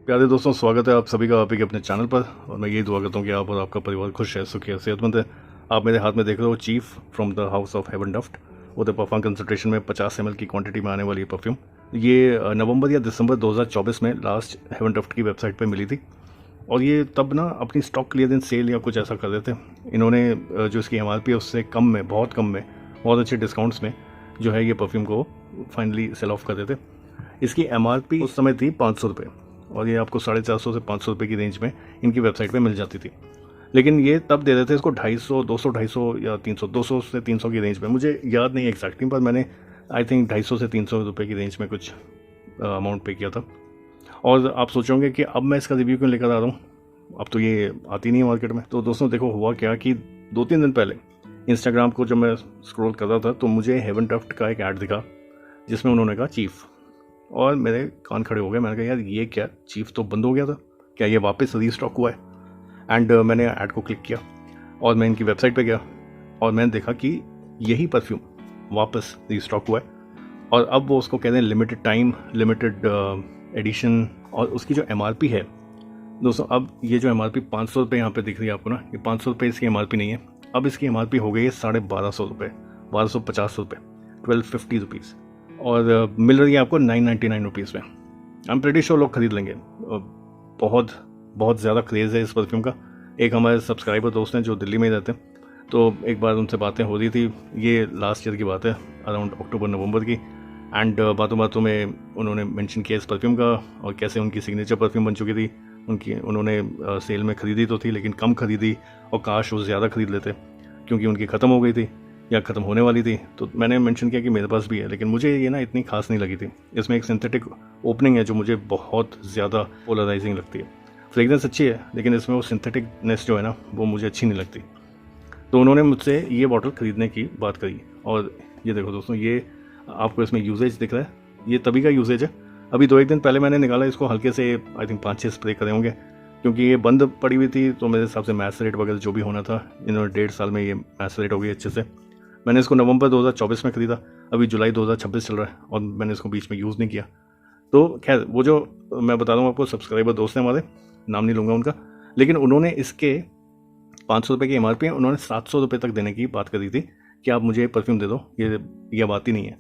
प्यारे दोस्तों, स्वागत है आप सभी का आपके अपने चैनल पर। और मैं यही दुआ करता हूँ कि आप और आपका परिवार खुश है, सुखी है, सेहतमंद है। आप मेरे हाथ में देख रहे हो chief from the house of heaven daft. वो द परफ्यूम कंसंट्रेशन में 50 ml की क्वांटिटी में आने वाली परफ्यूम ये नवंबर या दिसंबर 2024 में लास्ट हेवन डफ्ट की वेबसाइट पर मिली थी। और ये तब ना अपनी स्टॉक क्लियरेंस सेल या कुछ ऐसा कर रहे थे। इन्होंने जो इसकी MRP है उससे कम में, बहुत कम में, बहुत अच्छे डिस्काउंट्स में जो है ये परफ्यूम को फाइनली सेल ऑफ कर देते। इसकी MRP उस समय थी 500 रुपये और ये आपको 450 से 500 रुपये की रेंज में इनकी वेबसाइट पे मिल जाती थी। लेकिन ये तब दे रहे थे इसको 250, 200, 250 या 300, 200 से 300 की रेंज में। मुझे याद नहीं एग्जैक्टली, पर मैंने आई थिंक 250 से 300 रुपये की रेंज में कुछ अमाउंट पे किया था। और आप सोचोगे कि अब मैं इसका रिव्यू क्यों लेकर आ रहा हूँ, अब तो ये आती नहीं है मार्केट में। तो दोस्तों देखो, हुआ क्या कि 2-3 दिन पहले इंस्टाग्राम को जब मैं स्क्रॉल कर रहा था तो मुझे हेवन डफ्ट का एक ऐड दिखा जिसमें उन्होंने कहा चीफ, और मेरे कान खड़े हो गए। मैंने कहा यार ये क्या, चीफ तो बंद हो गया था, क्या ये वापस रीस्टॉक हुआ है? एंड मैंने ऐड को क्लिक किया और मैं इनकी वेबसाइट पे गया और मैंने देखा कि यही परफ्यूम वापस रीस्टॉक हुआ है। और अब वो उसको कहते हैं लिमिटेड टाइम, लिमिटेड एडिशन। और उसकी जो MRP है दोस्तों, अब ये जो MRP 500 रुपये यहाँ पर दिख रही है आपको ना, ये 500 रुपये इसकी MRP नहीं है। अब इसकी MRP हो गई है 1250 रुपये, 1250 रुपये, 1250 रुपीज़। और मिल रही है आपको 999 रुपीज़ में। आई एम प्रेटी श्योर लोग खरीद लेंगे। बहुत बहुत ज़्यादा क्रेज़ है इस परफ्यूम का। एक हमारे सब्सक्राइबर दोस्त हैं जो दिल्ली में ही रहते हैं, तो एक बार उनसे बातें हो रही थी, ये लास्ट ईयर की बात है, अराउंड अक्टूबर-नवंबर की। एंड बातों बातों में उन्होंने मेंशन किया इस परफ्यूम का और कैसे उनकी सिग्नेचर परफ्यूम बन चुकी थी। उन्होंने सेल में ख़रीदी तो थी लेकिन कम ख़रीदी, और काश वो ज़्यादा ख़रीद लेते क्योंकि उनकी ख़त्म हो गई थी या ख़त्म होने वाली थी। तो मैंने मेंशन किया कि मेरे पास भी है, लेकिन मुझे ये ना इतनी खास नहीं लगी थी। इसमें एक सिंथेटिक ओपनिंग है जो मुझे बहुत ज़्यादा पोलराइजिंग लगती है। फ्रेगरेंस अच्छी है लेकिन इसमें वो सिंथेटिकनेस जो है ना, वो मुझे अच्छी नहीं लगती। तो उन्होंने मुझसे ये बॉटल ख़रीदने की बात करी। और ये देखो दोस्तों, ये आपको इसमें यूजेज दिख रहा है, ये तभी का यूजेज है। अभी 2-1 दिन पहले मैंने निकाला इसको, हल्के से आई थिंक 5-6 स्प्रे करे होंगे, क्योंकि ये बंद पड़ी हुई थी। तो मेरे हिसाब से मैसरेट वगैरह जो भी होना था, इन्होंने 1.5 साल में ये मैसरेट हो गई अच्छे से। मैंने इसको नवंबर 2024 में ख़रीदा, अभी जुलाई 2026 चल रहा है और मैंने इसको बीच में यूज़ नहीं किया। तो खैर, वो जो मैं बता रहा हूँ आपको, सब्सक्राइबर दोस्त हैं हमारे, नाम नहीं लूँगा उनका, लेकिन उन्होंने इसके 500 रुपये की MRP है, उन्होंने 700 रुपये तक देने की बात करी थी कि आप मुझे परफ्यूम दे दो। ये बात ही नहीं है।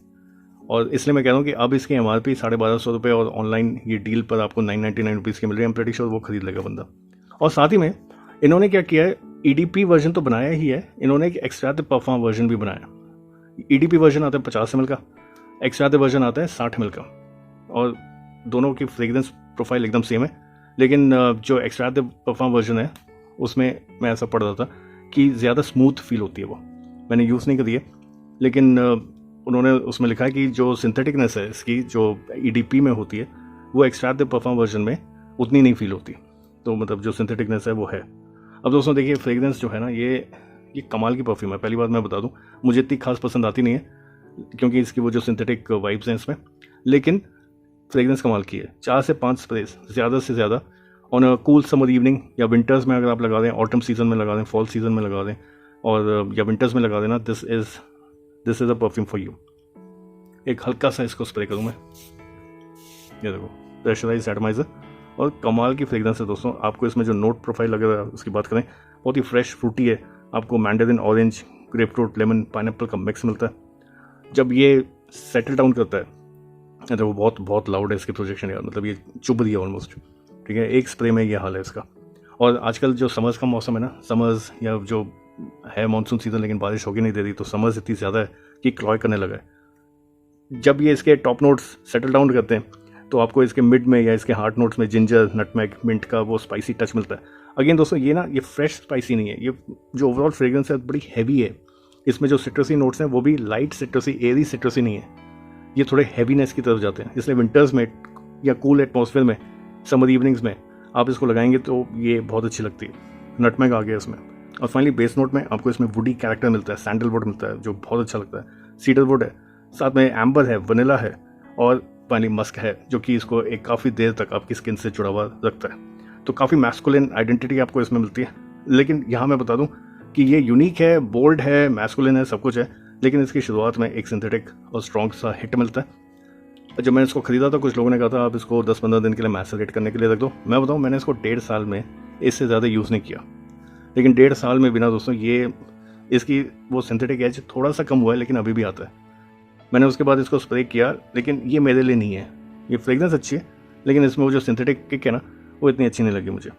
और इसलिए मैं कह रहा हूँ कि अब इसकी MRP 1250 रुपये और ऑनलाइन ये डील पर आपको 999 रुपीज़ की मिल रही है। एम प्रेटी श्योर वो खरीद लेगा बंदा। और साथ ही में इन्होंने क्या किया है, EDP वर्जन तो बनाया ही है, इन्होंने एक एक्सट्रैक्टिव परफ्यूम वर्जन भी बनाया। EDP वर्जन आता है 50 ml का, एक्सट्रैक्टिव वर्जन आता है 60 ml का, और दोनों की फ्रेगरेंस प्रोफाइल एकदम सेम है। लेकिन जो एक्सट्रैक्टिव परफ्यूम वर्जन है उसमें मैं ऐसा पढ़ रहा था कि ज़्यादा स्मूथ फील होती है वो। मैंने यूज़ नहीं करी है, लेकिन उन्होंने उसमें लिखा है कि जो सिंथेटिकनेस है इसकी, जो EDP में होती है, वो एक्सट्रैक्टिव परफ्यूम वर्जन में उतनी नहीं फील होती। तो मतलब जो सिंथेटिकनेस है वो है। अब दोस्तों देखिए, फ्रेगरेंस जो है ना, ये कमाल की परफ्यूम है। पहली बात मैं बता दूं, मुझे इतनी खास पसंद आती नहीं है क्योंकि इसकी वो जो सिंथेटिक वाइब्स हैं इसमें, लेकिन फ्रेगरेंस कमाल की है। 4 से 5 स्प्रेस ज़्यादा से ज़्यादा on a cool summer evening, या विंटर्स में अगर आप लगा दें, ऑटम सीजन में लगा दें, फॉल सीजन में लगा दें, और या विंटर्स में लगा देना, this is a perfume for you. एक हल्का सा इसको स्प्रे करूँ मैं, ये देखो, प्रेशराइज एटमाइजर, और कमाल की फ्रेगरेंस है दोस्तों। आपको इसमें जो नोट प्रोफाइल अगर उसकी बात करें, बहुत ही फ्रेश फ्रूटी है। आपको Mandarin, orange, grep fruit, lemon, pineapple का मिक्स मिलता है। जब ये सेटल डाउन करता है तो वो बहुत बहुत लाउड है इसकी प्रोजेक्शन यार, मतलब ये चुभ रही है ऑलमोस्ट। ठीक है, एक स्प्रे में ये हाल है इसका। और आजकल जो समर्स का मौसम है ना, समर्स या जो है मानसून सीजन, लेकिन बारिश होगी नहीं दे रही, तो समर्स इतनी ज़्यादा है कि क्लॉय करने लगा है। जब ये इसके टॉप नोट्स सेटल डाउन करते हैं तो आपको इसके मिड में या इसके हार्ट नोट्स में जिंजर, नटमेग, मिंट का वो स्पाइसी टच मिलता है। अगेन दोस्तों, ये ना, ये फ्रेश स्पाइसी नहीं है, ये जो ओवरऑल फ्रेग्रेंस है बड़ी हैवी है। इसमें जो सिट्रसी नोट्स हैं वो भी लाइट सिट्रसी, एरी सिट्रसी नहीं है, ये थोड़े हैवीनेस की तरफ जाते हैं। इसलिए विंटर्स में या कूल एटमॉस्फेयर में, समर इवनिंग्स में आप इसको लगाएंगे तो ये बहुत अच्छी लगती है। नटमेग आ गया इसमें। और फाइनली बेस नोट में आपको इसमें वुडी कैरेक्टर मिलता है, सैंडलवुड मिलता है जो बहुत अच्छा लगता है, सीडरवुड है, साथ में एम्बर है, वनीला है, और फाइनली मस्क है, जो कि इसको एक काफ़ी देर तक आपकी स्किन से जुड़ा हुआ रखता है। तो काफ़ी मैस्कुलिन आइडेंटिटी आपको इसमें मिलती है। लेकिन यहाँ मैं बता दूं कि ये यूनिक है, बोल्ड है, मैस्कुलिन है, सब कुछ है, लेकिन इसकी शुरुआत में एक सिंथेटिक और स्ट्रॉन्ग सा हिट मिलता है। जब मैंने इसको ख़रीदा था कुछ लोगों ने कहा था आप इसको 10-15 दिन के लिए मैसेरेट करने के लिए रख दो। मैं बताऊँ मैंने इसको 1.5 साल में इससे ज़्यादा यूज़ नहीं किया, लेकिन 1.5 साल में बिना दोस्तों ये इसकी वो सिंथेटिक एज थोड़ा सा कम हुआ है, लेकिन अभी भी आता है। मैंने उसके बाद इसको स्प्रे किया, लेकिन ये मेरे लिए नहीं है। ये फ्रेगरेंस अच्छी है, लेकिन इसमें वो जो सिंथेटिक किक है ना, वो इतनी अच्छी नहीं लगी मुझे।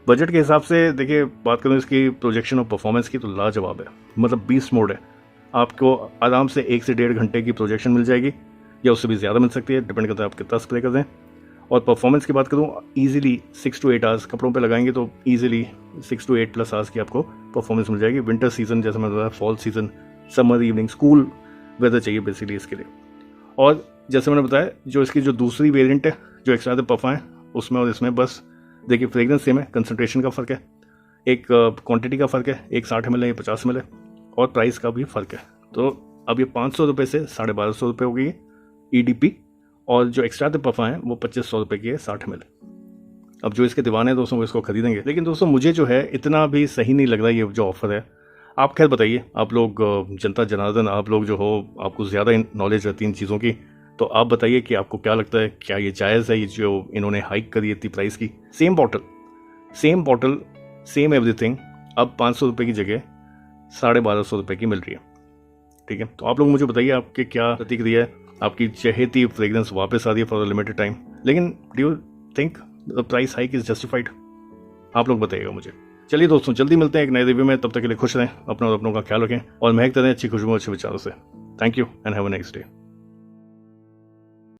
बजट के हिसाब से देखिए, बात करूँ इसकी प्रोजेक्शन और परफॉर्मेंस की तो लाजवाब है। मतलब बीस्ट मोड है, आपको आराम से 1 से 1.5 घंटे की प्रोजेक्शन मिल जाएगी, या उससे भी ज़्यादा मिल सकती है, डिपेंड करता है आप कितना स्प्रे कर दें। और परफॉर्मेंस की बात करूँ, ईजिली 6 to 8 आवर्स कपड़ों पे लगाएंगे तो ईजिली 6 to 8+ आवर्स की आपको परफॉर्मेंस मिल जाएगी। विंटर सीजन जैसे मैंने बताया, fall season, summer evening, school weather चाहिए बेसिकली इसके लिए। और जैसे मैंने बताया, जो इसकी जो दूसरी वेरिएंट है, जो एक्स्ट्रा पफा है, उसमें और इसमें बस देखिए फ्रेगरेंस सेम है, कंसनट्रेशन का फ़र्क है, एक क्वांटिटी का फ़र्क है, एक 60 ml है, 50 ml है, और प्राइस का भी फ़र्क है। तो अब ये 500 रुपये से 1250 रुपये हो गई है EDP, और जो एक्स्ट्रा पफा है वो 2500 रुपये की है 60 ml। अब जो इसके दीवाने हैं दोस्तों वो इसको खरीदेंगे, लेकिन दोस्तों मुझे जो है इतना भी सही नहीं लग रहा ये जो ऑफ़र है। आप खैर बताइए, आप लोग जनता जनार्दन, आप लोग जो हो, आपको ज़्यादा नॉलेज रहती है इन चीज़ों की, तो आप बताइए कि आपको क्या लगता है, क्या ये जायज़ है ये जो इन्होंने हाइक करी इतनी प्राइस की? सेम बॉटल सेम एवरीथिंग अब 500 रुपये की जगह 1250 रुपये की मिल रही है। ठीक है, तो आप लोग मुझे बताइए आपके क्या प्रतिक्रिया है, आपकी चहेती फ्रेगरेंस वापस आ रही है फॉर अ लिमिटेड टाइम, लेकिन do you think the price hike is justified? आप लोग बताइएगा मुझे। चलिए दोस्तों, जल्दी मिलते हैं एक नए रिव्यू में, तब तक के लिए खुश रहें, अपना और अपनों का ख्याल रखें, और महकते रहें अच्छी खुशबू अच्छे विचारों से। Thank you and have a nice day.